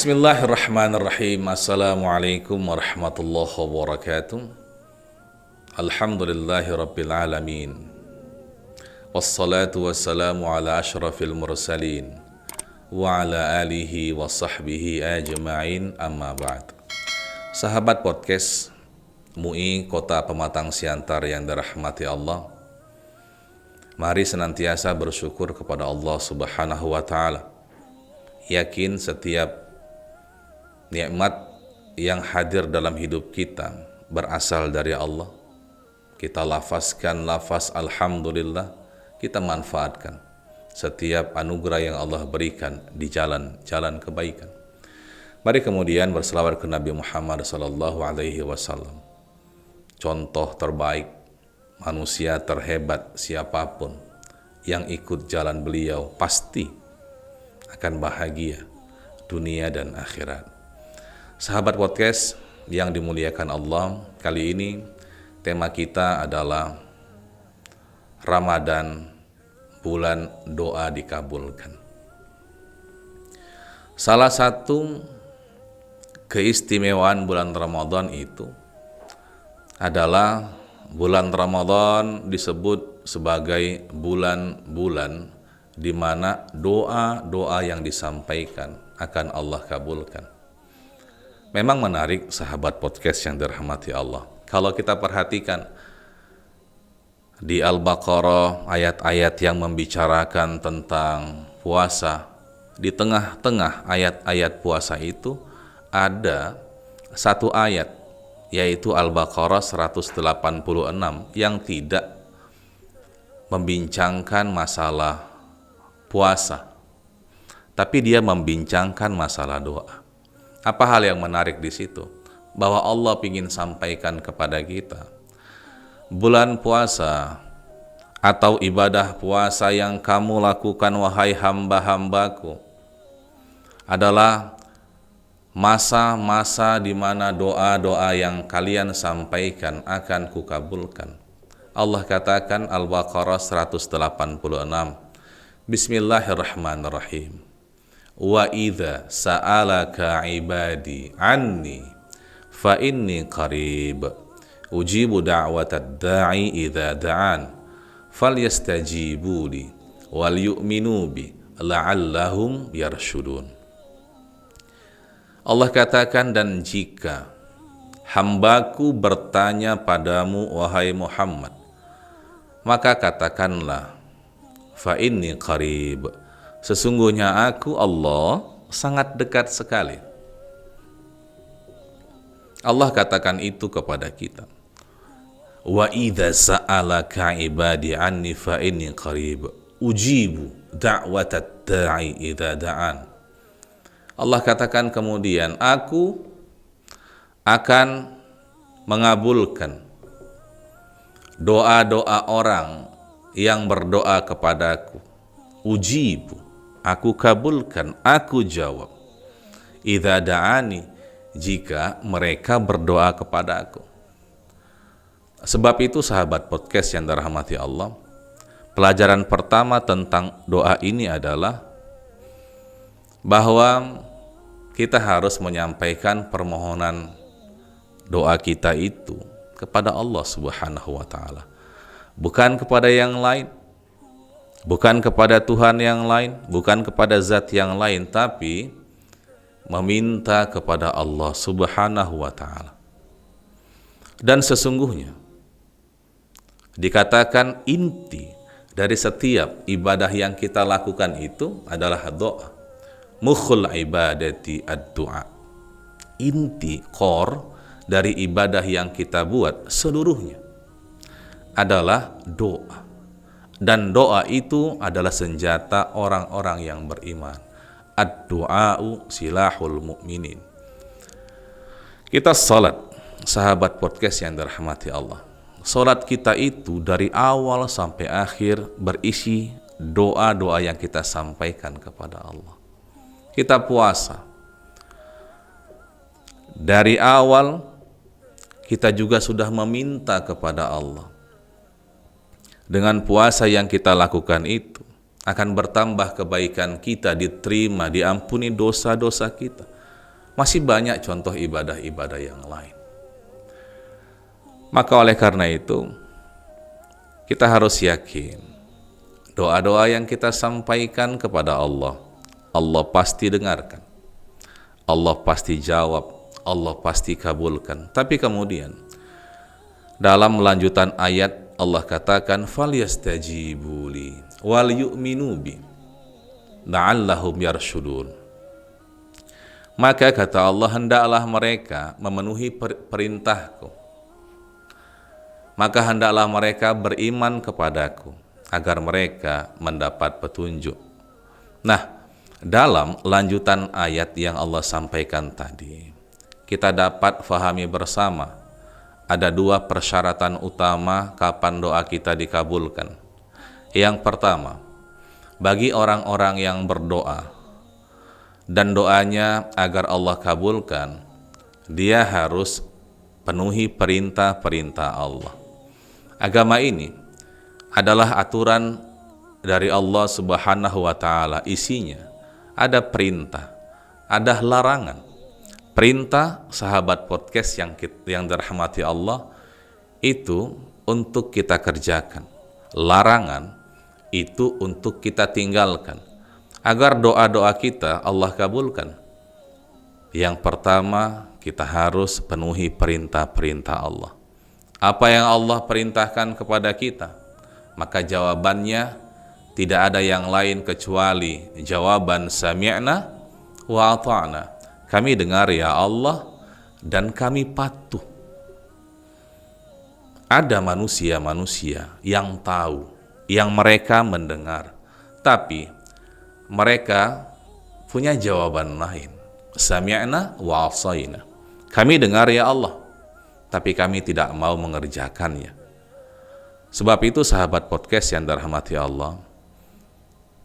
Bismillahirrahmanirrahim. Assalamualaikum warahmatullahi wabarakatuh. Alhamdulillahi rabbil alamin. Wassalatu wassalamu ala ashrafil mursalin wa ala alihi wa sahbihi ajma'in, amma ba'd. Sahabat podcast MUI Kota Pematang Siantar yang dirahmati Allah, mari senantiasa bersyukur kepada Allah Subhanahu wa ta'ala. Yakin setiap nikmat yang hadir dalam hidup kita berasal dari Allah. Kita lafazkan lafaz alhamdulillah, kita manfaatkan setiap anugerah yang Allah berikan di jalan kebaikan. Mari kemudian berselawat ke Nabi Muhammad SAW, contoh terbaik manusia terhebat. Siapapun yang ikut jalan beliau pasti akan bahagia dunia dan akhirat. Sahabat podcast yang dimuliakan Allah, kali ini tema kita adalah Ramadan, bulan doa dikabulkan. Salah satu keistimewaan bulan Ramadan itu adalah bulan Ramadan disebut sebagai bulan-bulan di mana doa-doa yang disampaikan akan Allah kabulkan. Memang menarik sahabat podcast yang dirahmati Allah. Kalau kita perhatikan di Al-Baqarah, ayat-ayat yang membicarakan tentang puasa, di tengah-tengah ayat-ayat puasa itu ada satu ayat, yaitu Al-Baqarah 186 yang tidak membincangkan masalah puasa, tapi dia membincangkan masalah doa. Apa hal yang menarik di situ? Bahwa Allah ingin sampaikan kepada kita, bulan puasa atau ibadah puasa yang kamu lakukan wahai hamba-hambaku adalah masa-masa di mana doa-doa yang kalian sampaikan akan kukabulkan. Allah katakan Al-Baqarah 186, Bismillahirrahmanirrahim. Wa idza sa'alaka ibadi anni fa inni qarib ujibu da'watad da'i idza da'an falyastajibu li wal yu'minu bi la'allahum yarshudun. Allah katakan, dan jika hambaku bertanya padamu wahai Muhammad, maka katakanlah fa inni qarib, sesungguhnya aku Allah sangat dekat sekali. Allah katakan itu kepada kita. Wa idza sa'alaka ibadi anni fa inni qarib ujibu da'watat da'i idza da'an. Allah katakan kemudian, aku akan mengabulkan doa-doa orang yang berdoa kepadaku. Ujibu, aku kabulkan, aku jawab. Idza da'ani, jika mereka berdoa kepada aku. Sebab itu sahabat podcast yang dirahmati Allah, pelajaran pertama tentang doa ini adalah bahwa kita harus menyampaikan permohonan doa kita itu kepada Allah Subhanahu wa ta'ala, bukan kepada yang lain, bukan kepada Tuhan yang lain, bukan kepada zat yang lain, tapi meminta kepada Allah Subhanahu wa ta'ala. Dan sesungguhnya dikatakan inti dari setiap ibadah yang kita lakukan itu adalah doa. Mukhul ibadati ad-du'a. Inti, core dari ibadah yang kita buat seluruhnya adalah doa. Dan doa itu adalah senjata orang-orang yang beriman. Ad-du'a'u silahul mu'minin. Kita salat, sahabat podcast yang dirahmati Allah. Salat kita itu dari awal sampai akhir berisi doa-doa yang kita sampaikan kepada Allah. Kita puasa, dari awal kita juga sudah meminta kepada Allah. Dengan puasa yang kita lakukan itu akan bertambah kebaikan kita, diterima, diampuni dosa-dosa kita. Masih banyak contoh ibadah-ibadah yang lain. Maka oleh karena itu, kita harus yakin doa-doa yang kita sampaikan kepada Allah, Allah pasti dengarkan, Allah pasti jawab, Allah pasti kabulkan. Tapi kemudian dalam lanjutan ayat Allah katakan falyastajibu li wal yu'minu bi la'allahum yarshudun. Maka kata Allah, hendaklah mereka memenuhi perintahku, maka hendaklah mereka beriman kepadaku agar mereka mendapat petunjuk. Nah, dalam lanjutan ayat yang Allah sampaikan tadi, kita dapat fahami bersama ada dua persyaratan utama kapan doa kita dikabulkan. Yang pertama, bagi orang-orang yang berdoa dan doanya agar Allah kabulkan, dia harus penuhi perintah-perintah Allah. Agama ini adalah aturan dari Allah Subhanahu wa Ta'ala. Isinya ada perintah, ada larangan. Perintah, sahabat podcast yang dirahmati Allah, itu untuk kita kerjakan. Larangan itu untuk kita tinggalkan, agar doa-doa kita Allah kabulkan. Yang pertama, kita harus penuhi perintah-perintah Allah. Apa yang Allah perintahkan kepada kita, maka jawabannya tidak ada yang lain kecuali jawaban sami'na wa ata'na. Kami dengar ya Allah dan kami patuh. Ada manusia-manusia yang tahu, yang mereka mendengar, tapi mereka punya jawaban lain. Sami'na wa ata'na. Kami dengar ya Allah, tapi kami tidak mau mengerjakannya. Sebab itu sahabat podcast yang dirahmati Allah,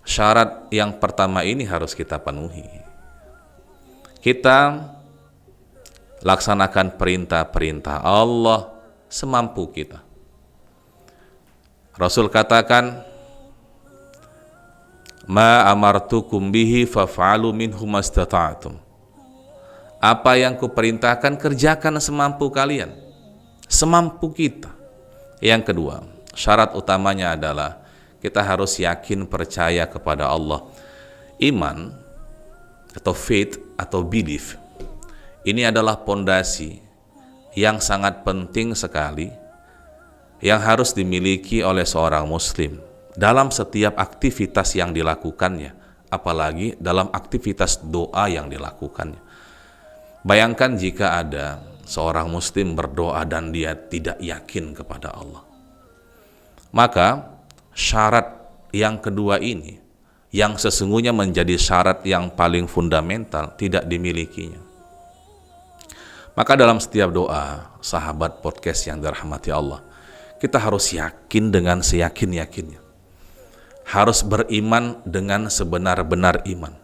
syarat yang pertama ini harus kita penuhi. Kita laksanakan perintah-perintah Allah semampu kita. Rasul katakan, ma amartukum bihi faf'alu minhu mastata'tum. Apa yang kuperintahkan kerjakan semampu kalian, semampu kita. Yang kedua, syarat utamanya adalah kita harus yakin percaya kepada Allah. Iman atau faith atau belief ini adalah pondasi yang sangat penting sekali yang harus dimiliki oleh seorang muslim dalam setiap aktivitas yang dilakukannya, apalagi dalam aktivitas doa yang dilakukannya. Bayangkan jika ada seorang muslim berdoa dan dia tidak yakin kepada Allah. Maka syarat yang kedua ini, yang sesungguhnya menjadi syarat yang paling fundamental, tidak dimilikinya. Maka dalam setiap doa, sahabat podcast yang dirahmati Allah, kita harus yakin dengan seyakin-yakinnya. Harus beriman dengan sebenar-benar iman.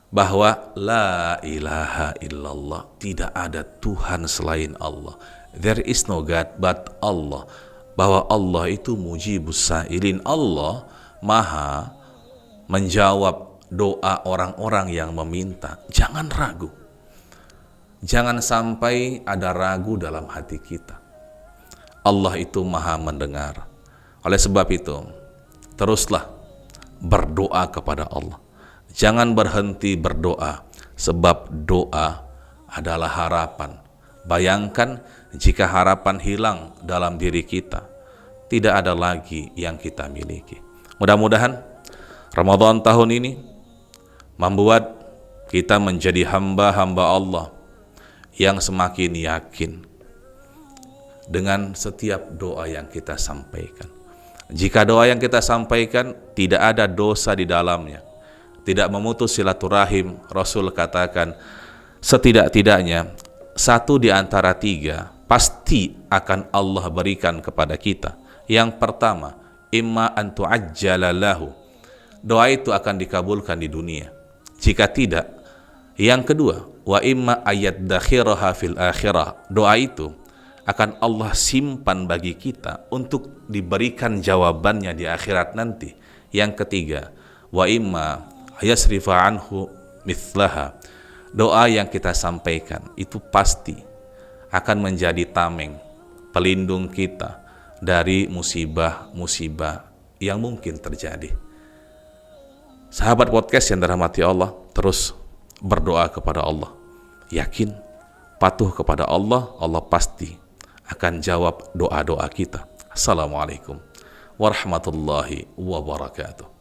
Bahwa la ilaha illallah, tidak ada Tuhan selain Allah. There is no God but Allah. Bahwa Allah itu mujibus sa'ilin. Allah maha menjawab doa orang-orang yang meminta. Jangan ragu. Jangan sampai ada ragu dalam hati kita. Allah itu maha mendengar. Oleh sebab itu, teruslah berdoa kepada Allah. Jangan berhenti berdoa, sebab doa adalah harapan. Bayangkan jika harapan hilang dalam diri kita, tidak ada lagi yang kita miliki. Mudah-mudahan Ramadan tahun ini membuat kita menjadi hamba-hamba Allah yang semakin yakin dengan setiap doa yang kita sampaikan. Jika doa yang kita sampaikan tidak ada dosa di dalamnya, tidak memutus silaturahim, Rasul katakan setidak-tidaknya satu di antara tiga pasti akan Allah berikan kepada kita. Yang pertama, imma an tu'ajjala lahu, doa itu akan dikabulkan di dunia. Jika tidak, yang kedua, wa imma ayaddakhiraha fil akhirah, doa itu akan Allah simpan bagi kita untuk diberikan jawabannya di akhirat nanti. Yang ketiga, wa imma yasrifa anhu mithlaha, doa yang kita sampaikan itu pasti akan menjadi tameng pelindung kita dari musibah-musibah yang mungkin terjadi. Sahabat podcast yang dirahmati Allah, terus berdoa kepada Allah. Yakin, patuh kepada Allah, Allah pasti akan jawab doa-doa kita. Assalamualaikum warahmatullahi wabarakatuh.